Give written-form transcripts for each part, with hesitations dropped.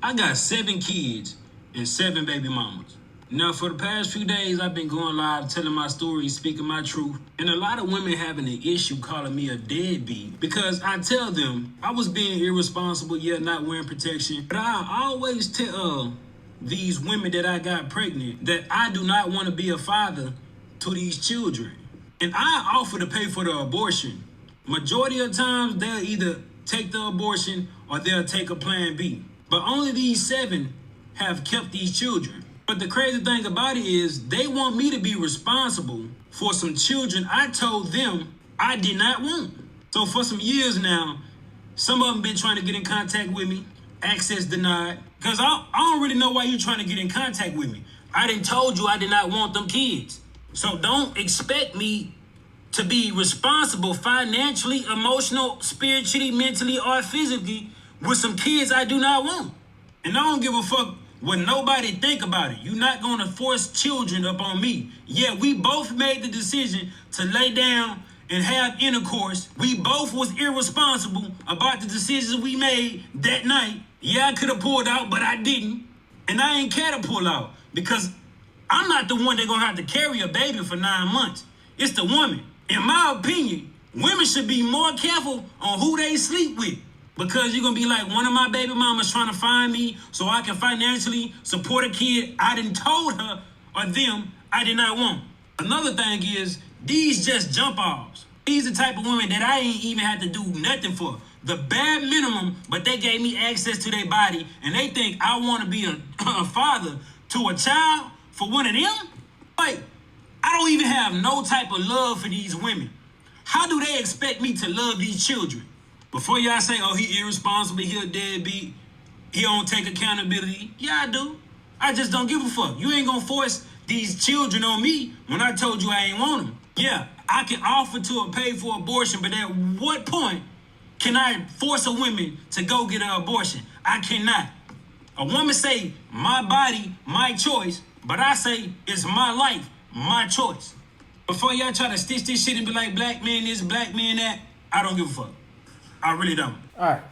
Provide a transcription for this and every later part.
I got 7 kids and 7 baby mamas. Now, for the past few days, I've been going live, telling my story, speaking my truth. And a lot of women having an issue calling me a deadbeat because I tell them I was being irresponsible, yet not wearing protection. But I always tell these women that I got pregnant that I do not want to be a father to these children. And I offer to pay for the abortion. Majority of times, they'll either take the abortion or they'll take a plan B. But only these 7 have kept these children. But the crazy thing about it is they want me to be responsible for some children I told them I did not want. So for some years now, some of them been trying to get in contact with me, access denied, because I don't really know why you're trying to get in contact with me. I done told you I did not want them kids. So don't expect me to be responsible financially, emotional, spiritually, mentally, or physically with some kids I do not want. And I don't give a fuck what nobody think about it. You're not gonna force children up on me. Yeah, we both made the decision to lay down and have intercourse. We both was irresponsible about the decisions we made that night. Yeah, I could have pulled out, but I didn't. And I ain't care to pull out because I'm not the one that gonna have to carry a baby for 9 months. It's the woman. In my opinion, women should be more careful on who they sleep with. Because you're going to be like, one of my baby mamas trying to find me so I can financially support a kid I done told her or them I did not want. Another thing is, these just jump offs. These the type of women that I ain't even had to do nothing for. The bare minimum, but they gave me access to their body and they think I want to be a father to a child for one of them? Like, I don't even have no type of love for these women. How do they expect me to love these children? Before y'all say, oh, he irresponsible, he a deadbeat, he don't take accountability. Yeah, I do. I just don't give a fuck. You ain't gonna force these children on me when I told you I ain't want them. Yeah, I can offer to pay for abortion, but at what point can I force a woman to go get an abortion? I cannot. A woman say, my body, my choice, but I say, it's my life, my choice. Before y'all try to stitch this shit and be like, black man this, black man that, I don't give a fuck. I really don't. All right.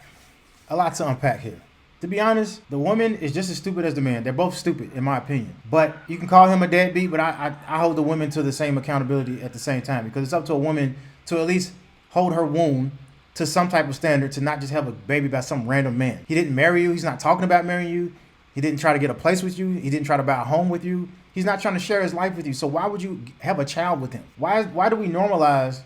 A lot to unpack here. To be honest, the woman is just as stupid as the man. They're both stupid, in my opinion. But you can call him a deadbeat, but I hold the women to the same accountability at the same time because it's up to a woman to at least hold her womb to some type of standard to not just have a baby by some random man. He didn't marry you. He's not talking about marrying you. He didn't try to get a place with you. He didn't try to buy a home with you. He's not trying to share his life with you. So why would you have a child with him? Why do we normalize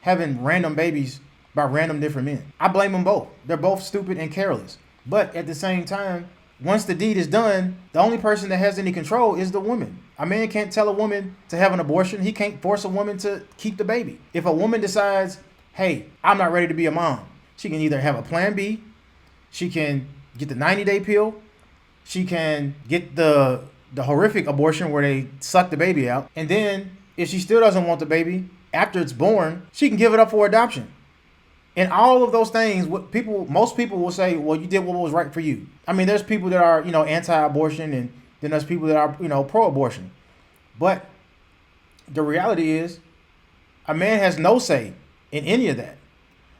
having random babies by random different men? I blame them both. They're both stupid and careless. But at the same time, once the deed is done, the only person that has any control is the woman. A man can't tell a woman to have an abortion. He can't force a woman to keep the baby. If a woman decides, hey, I'm not ready to be a mom, she can either have a plan B, she can get the 90-day pill, she can get the horrific abortion where they suck the baby out, and then if she still doesn't want the baby after it's born, she can give it up for adoption. And all of those things, most people will say, well, you did what was right for you. I mean, there's people that are, anti-abortion, and then there's people that are, pro-abortion. But the reality is, a man has no say in any of that.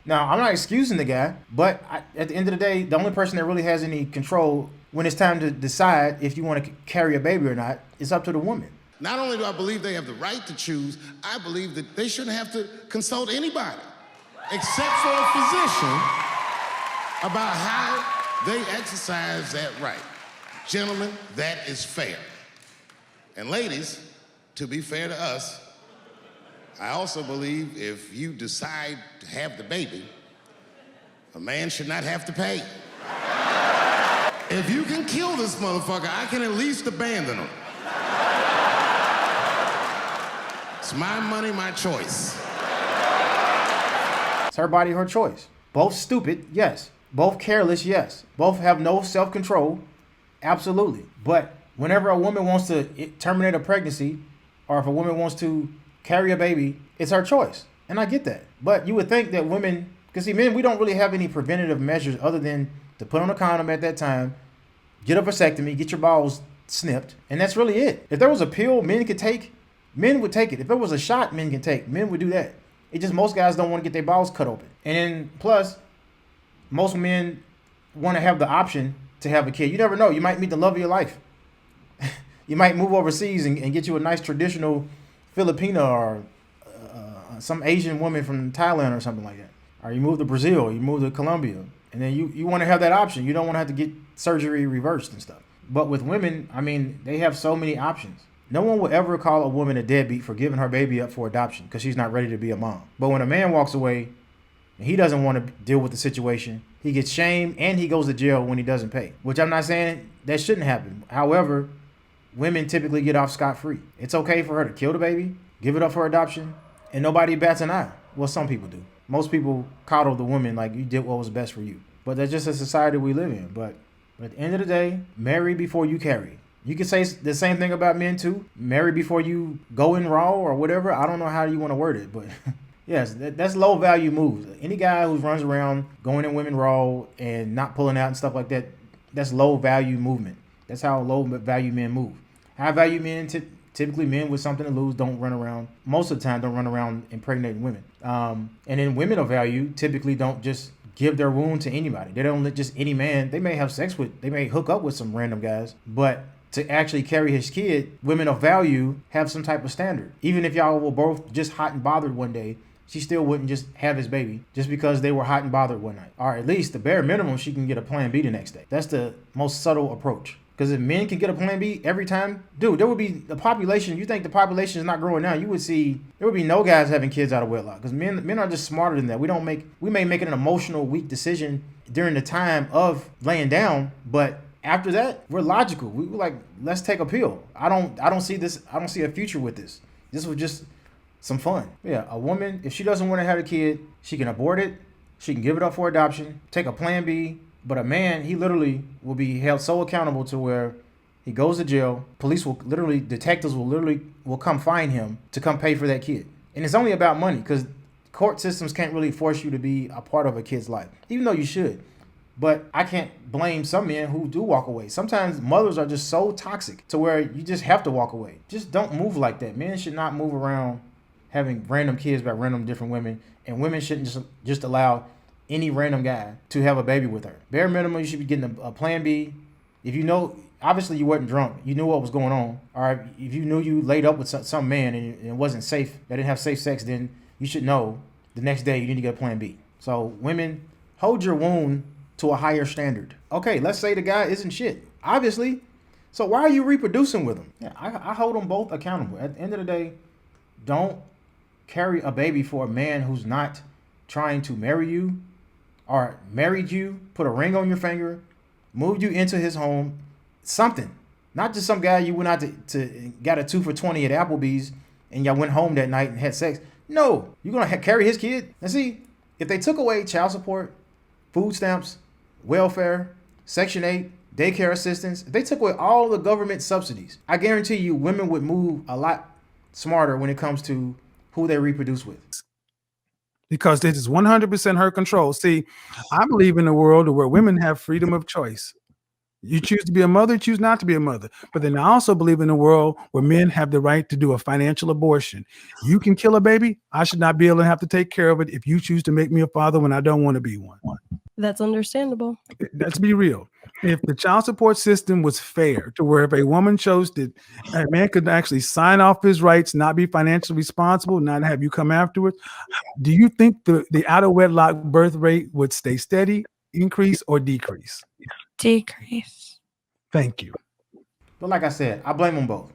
Now, I'm not excusing the guy, but at the end of the day, the only person that really has any control when it's time to decide if you want to carry a baby or not, it's up to the woman. Not only do I believe they have the right to choose, I believe that they shouldn't have to consult anybody except for a physician about how they exercise that right. Gentlemen, that is fair. And ladies, to be fair to us, I also believe if you decide to have the baby, a man should not have to pay. If you can kill this motherfucker, I can at least abandon him. It's my money, my choice. It's her body, her choice. Both stupid, yes. Both careless, yes. Both have no self-control, absolutely. But whenever a woman wants to terminate a pregnancy, or if a woman wants to carry a baby, it's her choice. And I get that. But you would think that women, because see, men, we don't really have any preventative measures other than to put on a condom at that time, get a vasectomy, get your balls snipped, and that's really it. If there was a pill men could take, men would take it. If there was a shot men can take, men would do that. It just most guys don't want to get their balls cut open. And then plus, most men want to have the option to have a kid. You never know. You might meet the love of your life. You might move overseas and get you a nice traditional Filipina or some Asian woman from Thailand or something like that. Or you move to Brazil, you move to Colombia, and then you want to have that option. You don't want to have to get surgery reversed and stuff. But with women, I mean, they have so many options. No one will ever call a woman a deadbeat for giving her baby up for adoption because she's not ready to be a mom. But when a man walks away and he doesn't want to deal with the situation, he gets shamed and he goes to jail when he doesn't pay. Which I'm not saying that shouldn't happen. However, women typically get off scot-free. It's okay for her to kill the baby, give it up for adoption, and nobody bats an eye. Well, some people do. Most people coddle the woman like you did what was best for you. But that's just a society we live in. But at the end of the day, marry before you carry. You can say the same thing about men too. Marry before you go in raw or whatever. I don't know how you want to word it, but yes, that's low value moves. Any guy who runs around going in women raw and not pulling out and stuff like that, that's low value movement. That's how low value men move. High value men, typically men with something to lose, don't run around. Most of the time, don't run around impregnating women. And then women of value typically don't just give their wound to anybody. They don't let just any man. They may have sex with, they may hook up with some random guys, but to actually carry his kid, women of value have some type of standard. Even if y'all were both just hot and bothered one day, she still wouldn't just have his baby just because they were hot and bothered one night. Or at least the bare minimum, she can get a plan B the next day. That's the most subtle approach. Because if men can get a plan B every time, dude, there would be the population. You think the population is not growing now? You would see there would be no guys having kids out of wedlock. Because men are just smarter than that. We may make an emotional, weak decision during the time of laying down, but after that, we're logical. We're like, let's take a pill. I don't see this. I don't see a future with this. This was just some fun. Yeah, a woman, if she doesn't want to have a kid, she can abort it. She can give it up for adoption, take a plan B. But a man, he literally will be held so accountable to where he goes to jail. Detectives will come find him to come pay for that kid. And it's only about money because court systems can't really force you to be a part of a kid's life, even though you should. But I can't blame some men who do walk away. Sometimes mothers are just so toxic to where you just have to walk away. Just don't move like that. Men should not move around having random kids by random different women. And women shouldn't just allow any random guy to have a baby with her. Bare minimum, you should be getting a plan B. If you know, obviously you weren't drunk, you knew what was going on. Or if you knew you laid up with some man and it wasn't safe, they didn't have safe sex, then you should know the next day you need to get a plan B. So women, hold your wound to a higher standard. Okay, let's say the guy isn't shit, obviously. So why are you reproducing with him? Yeah, I hold them both accountable. At the end of the day, don't carry a baby for a man who's not trying to marry you or married you, put a ring on your finger, moved you into his home, something. Not just some guy you went out to got a 2 for $20 at Applebee's and y'all went home that night and had sex. No, you're going to carry his kid. And see, if they took away child support, food stamps, welfare, Section 8, daycare assistance, if they took away all the government subsidies, I guarantee you women would move a lot smarter when it comes to who they reproduce with. Because this is 100% her control. See, I believe in a world where women have freedom of choice. You choose to be a mother, choose not to be a mother. But then I also believe in a world where men have the right to do a financial abortion. You can kill a baby. I should not be able to have to take care of it if you choose to make me a father when I don't want to be one. That's understandable. Let's be real. If the child support system was fair to where if a woman chose to, a man could actually sign off his rights, not be financially responsible, not have you come afterwards, do you think the out of wedlock birth rate would stay steady, increase, or decrease? Decrease. Thank you. But like I said, I blame them both.